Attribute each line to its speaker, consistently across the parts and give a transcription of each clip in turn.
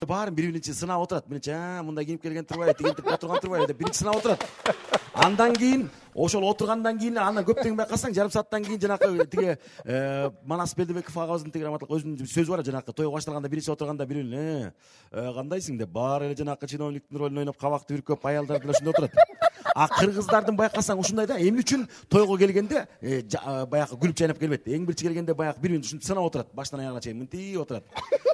Speaker 1: Баарын бири-биринчи сынап отурат. Биринчи мындай кийип келген турбайбы, тигинтип отурган турбайбы деп биринчи сынап отурат. Андан кийин ошол отургандан кийин андан көптөн байкасаң, жарым сааттан кийин жанакы тиги Манас Белдебеков агабыздын тиги раматылык өзүнүн сөзү бар, жанакы тойго башталганда биринчи отурганда бири-бирине кандайсың деп баары эле жанакы чиновниктин ролун ойноп, кабакты бүркөп, аялдар деле ошондо отурат. А кыргыздардын байкасаң ушундай да, эмне үчүн тойго келгенде баягы күлүп чайнап келбейт. Эң биринчи келгенде баягы бири-бирин ушинтип сынап отурат, баштан аягына чейин мынтип отурат.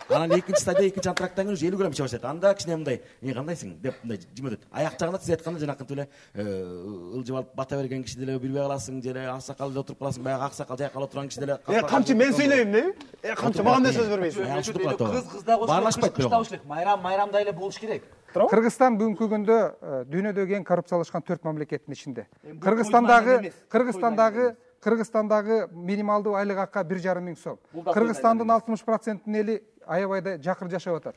Speaker 1: Анан экинчи стадия, экинчи антракттан кийин 50 грамм ише баштайт. Анда кичине мындай, кандайсың деп мындай жимөтөт. Аяк жагында сиз айткандай жанакынтип эле ылжып алып бата берген киши деле билбей каласың, же эле аксакал эле отуруп каласың, баягы аксакал жайкалып отурган киши деле.
Speaker 2: Камчы мен сөйлөйм деби? Камчы мага эмне сөз бербейсиз?
Speaker 3: Кыз да баарлашпайт бирок. Майрамда эле болуш керек.
Speaker 4: Кыргызстан бүгүнкү күндө дүйнөдөгү эң коррупциялашкан 4 мамлекеттин ичинде. Кыргызстандагы минималдуу айлык акы 1,5 миң сом. Кыргызстандын 60%-ин эли аябайда жакыр жашап атат.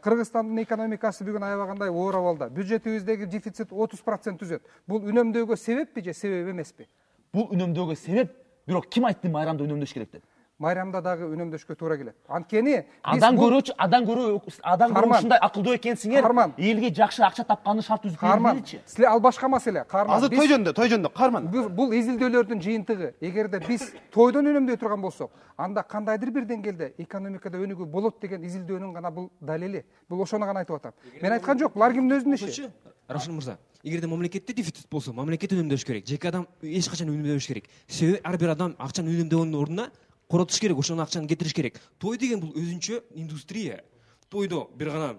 Speaker 4: Кыргызстандын экономикасы бүгүн аябагандай оор абалда. Бюджетибиздеги дефицит 30% түзөт. Бул үнөмдөөгө себеппи же себеп эмеспи?
Speaker 3: Бул үнөмдөөгө себеп, бирок ким айтты майрамда үнөмдөш керек деп?
Speaker 4: Майрамда дагы үнөмдөшкө туура келет. Анткени
Speaker 3: адан көрүү ушундай акылдуу экенсиңер, элге жакшы акча тапканды шарт түзүп бериличи.
Speaker 4: Силер ал башка маселе.
Speaker 2: Азыр той жөнүндө Карман.
Speaker 4: Бул изилдөөлөрдүн жыйынтыгы. Эгерде биз тойдон үнөмдөй турган болсок, анда кандайдыр бир деңгээлде экономикада өнүгүү болот деген изилдөөнүн гана бул далили. Бул ошону гана айтып атам. Мен айткан жок, булар кимдин өзүнүн иши.
Speaker 5: Рашид мырза, эгерде мамлекетте дефицит болсо, мамлекет үнөмдөш керек. Жеке адам эч качан үнөмдөш керек. Себеби ар бир адам акчаны үнөмдөөнүн ордуна коротуш керек, ошону акчаны кетириш керек. Той деген бул өзүнчө индустрия. Тойдо бир гана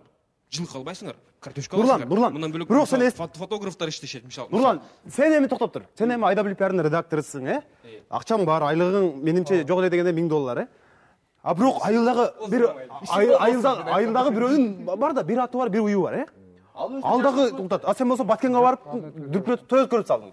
Speaker 5: жылкы албайсыңар, картошка аласыңар.
Speaker 2: Нурлан, бирок сен
Speaker 5: фотографтар иштешет, мисалы.
Speaker 2: Нурлан, сен эми токтоп тур. Сен эми Айда Билип Пиардың редакторусуң, Акчаң бар, айлыгың менимче жок эле дегенде $1000, А бирок айылдагы бирөөнүн бар да, бир аты бар, бир уюу бар, Ал дагы токтот. А сен болсо Баткенге барып, дүрпүрөтүп той өткөрүп салдың.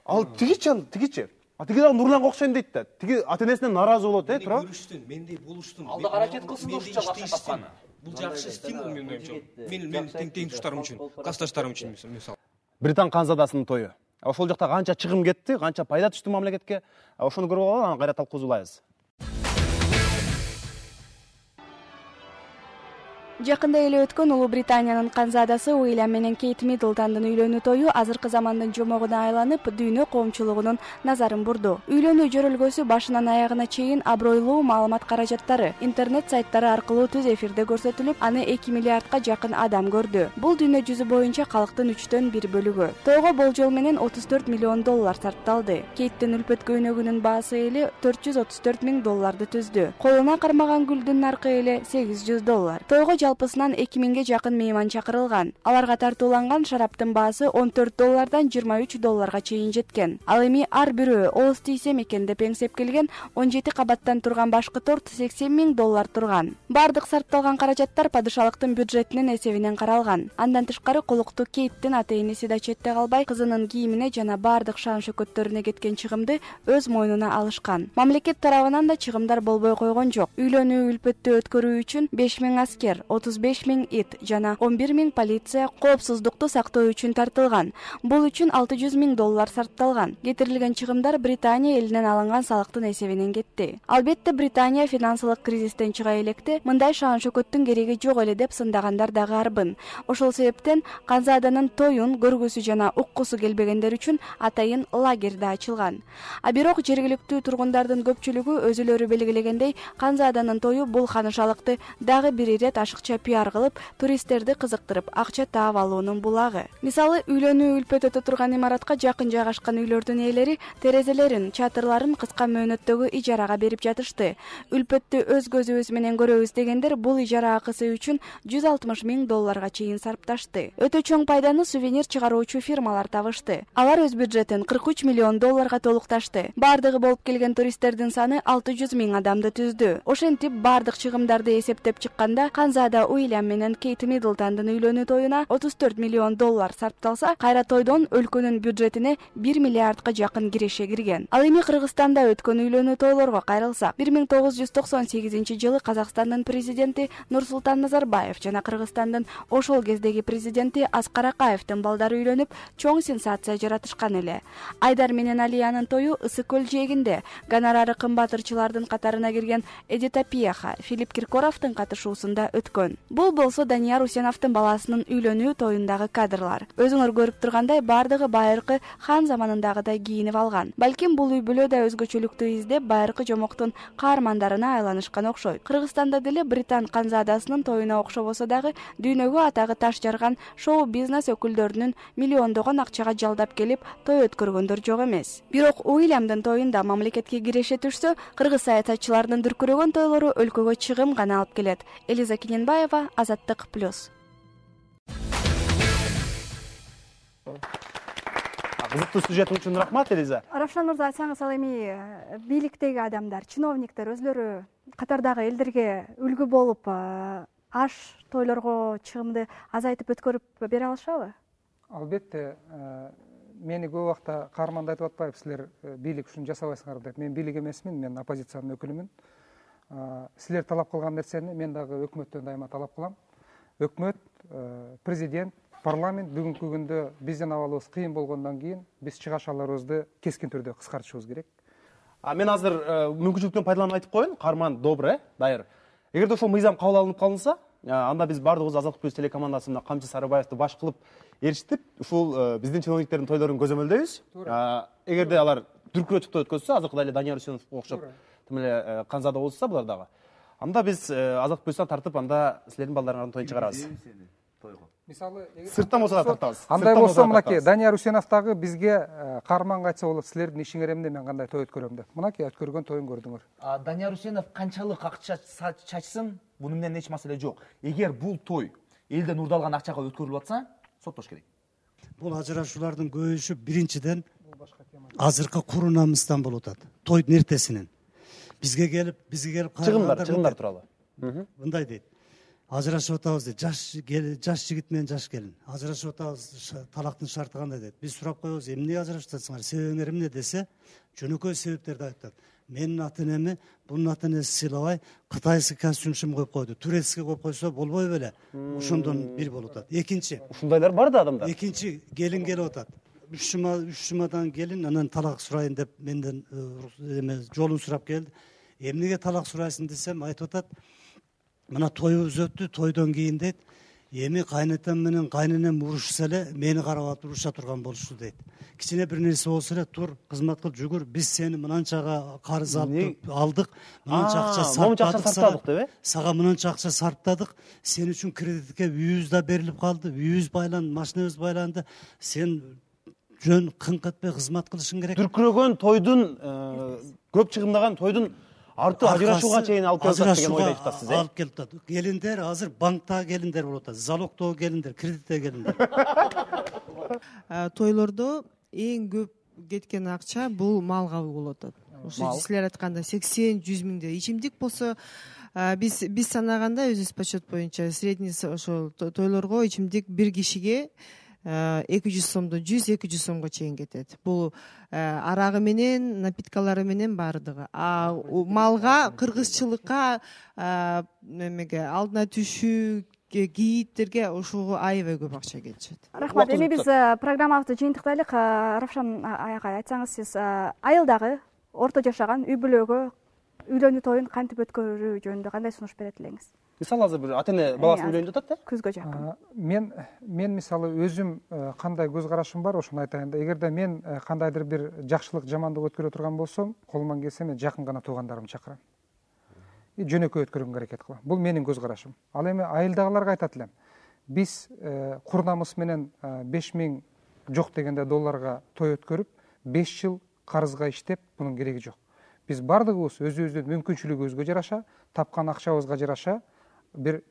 Speaker 2: Ал тигичи. Тиги дагы Нурланга окшойм дейт да. Тиги ата-энесинен наразы болот, туура?
Speaker 5: Мендей болуштун.
Speaker 3: Алда аракет кылсын ушунча акча тапканы.
Speaker 5: Бул жакшы стимул менин оюмча. Мен тең туштарым үчүн, касташтарым үчүн мисалы.
Speaker 2: Британ канзадасынын тою. Ошол жакта канча чыгым кетти, канча пайда түштү мамлекетке. Ошону көрүп алып, анан кайра талкуузулайбыз.
Speaker 6: Жакында эле өткөн Улуу Британиянын канзадасы Уильям менен Кейт Миддлтондун үйлөнүү тою азыркы замандын жомогуна айланып, дүйнө коомчулугунун назарын бурду. Үйлөнүү жөрөлгөсү башынан аягына чейин абройлуу маалымат каражаттары, интернет сайттары аркылуу түз эфирде көрсөтүлүп, аны 2 миллиардка жакын адам көрдү. Бул дүйнө жүзү боюнча калктын 3төн 1 бөлүгү. Тойго болжол менен $34 миллион сарпталды. Кейттин үлпөт көйнөгүнүн баасы эле $434 миң түздү. Колуна кармаган гүлдүн наркы эле $800. Тойго жалпысынан 2000ге жакын мейман чакырылган. Аларга тартууланган шараптын баасы $14 $23 чейин жеткен. Ал эми ар бирөө ооз тийсем экен деп эңсеп келген 17 кабаттан турган башкы торт $80 миң турган. Бардык сарпталган каражаттар падышалыктын бюджетинин эсебинен каралган. Андан тышкары колуктуу Кейттин ата-энеси да четте калбай, кызынын кийимине жана бардык шан-шөкөттөрүнө кеткен чыгымды өз моюнуна алышкан. Мамлекет тарабынан да чыгымдар болбой койгон жок. Үйлөнүү үлпөттү өткөрүү үчүн 5000 аскер, 35 миң ит жана 11 миң полиция коопсуздукту сактоо үчүн тартылган. Бул үчүн $600 миң сарпталган. Кетирилген чыгымдар Британия элинен алынган салыктын эсебинен кетти. Албетте Британия финансылык кризистен чыга электе мындай шаан-шөкөттүн кереги жок эле деп сындагандар дагы арбын. Ошол себептен канзаданын тоюн көргүсү жана уккусу келбегендер үчүн атайын лагерь да ачылган. А бирок жергиликтүү тургундардын көпчүлүгү өзүлөрү белгилегендей, канзаданын тою бул ханышалыкты дагы бир ирет ашыкча пиар кылып, туристтерди кызыктырып, акча таап алуунун булагы. Мисалы, үйлөнүү үлпөт өтө турган имаратка жакын жайгашкан үйлөрдүн ээлери терезелерин, чатырларын кыска мөөнөттөгү ижарага берип жатышты. Үлпөттү өз көзүбүз менен көрөбүз дегендер бул ижара акысы үчүн $160 миң чейин сарпташты. Өтө чоң пайданы сувенир чыгаруучу фирмалар табышты. Алар өз бюджетин $43 миллион толукташты. Бардыгы болуп келген туристтердин саны 600 миң адамды түздү. Ошентип бардык чыгымдарды эсептеп чыкканда, канзада Уильям менен Кейт Миддлтондун үйлөнүү тоюна $34 миллион сарпталса, кайра тойдон өлкөнүн бюджетине 1 миллиардка жакын киреше кирген. Ал эми Кыргызстанда өткөн үйлөнүү тойлорго кайрылсак, 1998 жылы Казакстандын президенти Нурсултан Назарбаев жана Кыргызстандын ошол кездеги президенти Аскар Акаевдин балдары үйлөнүп, чоң сенсация жаратышкан эле. Айдар менен Алиянын тою Ысык көл жээгинде гонорары кымбат ырчылардын катарына кирген Эдита Пьеха, Филипп Киркоровдун катышуусунда өткөн. көргөн. Бул болсо Данияр Усеновдун баласынын үйлөнүү тоюндагы кадрлар. Өзүңөр көрүп тургандай бардыгы байыркы хан заманындагыдай кийинип алган. Балким бул үй бүлө да өзгөчөлүктү издеп байыркы жомоктун каармандарына айланышкан окшойт. Кыргызстанда деле Британ канзадасынын тоюна окшобосо дагы дүйнөгө атагы таш жарган шоу-бизнес өкүлдөрүнүн миллиондогон акчага жалдап келип той өткөргөндөр жок эмес. Бирок Уильямдын тоюнда мамлекетке киреше түшсө, кыргыз саясатчылардын дүркүрөгөн тойлору өлкөгө чыгым гана алып келет. Элиза Кененбаева, Азаттык плюс.
Speaker 2: Кызыктуу сюжетиң үчүн рахмат, Элиза.
Speaker 7: Равшан мырза, айтсаңыз, ал эми бийликтеги адамдар, чиновниктер өзлөрү катардагы элдерге үлгү болуп, аш тойлорго чыгымды азайтып өткөрүп бере алышабы?
Speaker 4: Албетте, мени көп убакта каарманды айтып атпайбы, силер бийлик ушуну жасабайсыңар деп. Мен бийлик эмесмин, мен оппозициянын өкүлүмүн. Силер талап кылган нерсени мен дагы өкмөттөн дайыма талап кылам. Өкмөт, президент, парламент бүгүнкү күндө биздин абалыбыз кыйын болгондон кийин биз чыгашаларыбызды кескин түрдө кыскартышыбыз керек.
Speaker 2: Мен азыр мүмкүнчүлүктөн пайдаланып айтып коеюн. Карман добрый, дайыр. Эгерде ошол мыйзам кабыл алынып калынса, анда биз бардыгыбыз Азаттык плюс телекомандасы менен Камчы Сарыбаевди баш кылып ээрчитип, ушул биздин чиновниктердин тойлорун көзөмөлдөйбүз. Эгерде алар дүркүрөтүп той өткөзсө, азыркыдай эле Данияр Усеновго окшоп, тим эле канзада болушса булар дагы. Анда биз Азаттык плюстан тартып, анда силердин балдарыңардын тоюн чыгарабыз.
Speaker 4: Мисалы,
Speaker 2: сырттан болсо да тартабыз.
Speaker 4: Андай болсо, мынакей Данияр Усенов дагы бизге каарманга айтса болот, силердин ишиңер эмне, мен кандай той өткөрөм деп. Мынакей өткөргөн тоюн көрдүңөр.
Speaker 3: Данияр Усенов канчалык акча чачсын, бунун менен эч маселе жок. Эгер бул той элден урдалган акчага өткөрүлүп атса, соттош керек.
Speaker 8: Бул ажырашуулардын көбүсү биринчиден азыркы куру намыстан болуп атат. Тойдун эртесинен. Бизге келип
Speaker 2: чыгымдар тууралуу.
Speaker 8: Мындай дейт. Ажырашып атабыз дейт. Жаш жигит менен жаш келин. Ажырашып атабыз, талактын шарты кандай дейт. Биз сурап коебуз, эмне ажырашып атасыңар? Себебиңер эмне десе, жөнөкөй себептерди айтат. Менин ата-энеми, бунун ата-энеси сыйлабай, кытайский костюмчум коюп койду. Турецкий коюп койсо болбой беле. Ошондон бир болуп атат. Экинчи.
Speaker 2: Ушундайлар бар да адамдар.
Speaker 8: Экинчи келин келип атат. 3 жумадан келин, анан талак сурайын деп менден жолун сурап келди. Эмнеге талак сурайсың десем, айтып атат. Мына тойубуз өттү, тойдон кийин дейт. Эми кайнатам менен кайненем урушса эле, мени карап алып уруша турган болушу дейт. Кичине бир нерсе болсо эле, тур, кызмат кыл, жүгүр, биз сени мынанчага карыз алдык, мынанча акча сарптадык деп, сага мынанча акча сарптадык, сен үчүн кредитке үйүбүз да берилип калды, үйүбүз байланды, машинабыз байланды, сен жөн кыңк этпей кызмат кылышың керек.
Speaker 2: Дүркүрөгөн тойдун, көп чыгымдаган тойдун арты ажырашууга чейин алып келип атат деген ойдо айтасыз, э?
Speaker 8: Алып келип атат. Келиндер азыр банктагы келиндер болуп атат, залогдогу келиндер, кредиттеги келиндер.
Speaker 9: Тойлордо эң көп кеткен акча бул малга болуп атат. Ошо силер айткандай 80-100 миңдей. Ичимдик болсо биз санаганда өзүбүз подсчет боюнча средний ошол тойлорго ичимдик бир кишиге 200 сомдон 100-200 сомго чейин кетет. Бул арагы менен, напиткалары менен бардыгы. Малга, кыргызчылыкка, немеге алдына түшүү, кийиттерге ошого аябай көп акча кетишет.
Speaker 7: Рахмат. Эми биз программабызды жыйынтыктайлык. Равшан ага, айтсаңыз, сиз айылдагы орто жашаган үй бүлөгө үйлөнүү тоюн кантип өткөрүү жөнүндө кандай сунуш берет элеңиз?
Speaker 2: Мисалы азыр бир ата-эне баласын үйлөнүп жатат да?
Speaker 7: Күзгө жакын.
Speaker 4: Мен мисалы өзүм кандай көз карашым бар, ошону айтайын да. Эгерде мен кандайдыр бир жакшылык, жамандык өткөрө турган болсом, колуман келсе мен жакын гана туугандарымды чакырам. Жөнөкөй өткөргөнгө аракет кылам. Бул менин көз карашым. Ал эми айылдагыларга айтат элем. Биз кур намыс менен 5000 жок дегенде долларга той өткөрүп, 5 жыл карызга иштеп, бунун кереги жок. Биз бардыгыбыз өзүбүздүн мүмкүнчүлүгүбүзгө жараша, тапкан акчабызга жараша бир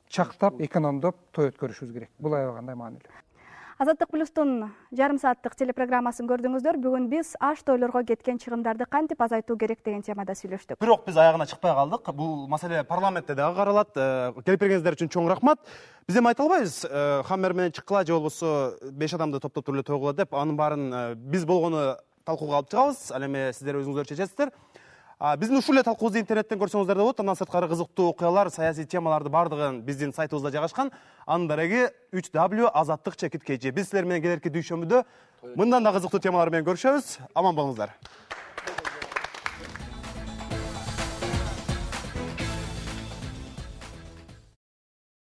Speaker 4: чактап, экономдоп той өткөрүшүбүз керек. Бул аябай кандай маанилүү.
Speaker 7: Азаттык плюстун жарым сааттык телепрограммасын көрдүңүздөр. Бүгүн биз аш тойлорго кеткен чыгымдарды кантип азайтуу керек деген темада сүйлөштүк.
Speaker 2: Бирок биз аягына чыкпай калдык. Бул маселе парламентте дагы каралат. Келип бергениңиздер үчүн чоң рахмат. Биз эми айта албайбыз, хаммер менен чыккыла же болбосо 5 адамды топтоп туруп эле той кыла деп. Анын баарын биз болгону талкууга алып чыгабыз. Ал эми сиздер өзүңүздөр чечесиздер. Биздин ушул эле талкуубузду интернеттен көрсөңүздөр да болот. Андан сырткары кызыктуу окуялар, саясий темаларды бардыгын биздин сайтыбызда жайгашкан. Анын дареги 3w.azattik.kg. Биз силер менен келерки дүйшөмбүдө мындан да кызыктуу темалар менен көрүшөбүз. Аман болуңуздар.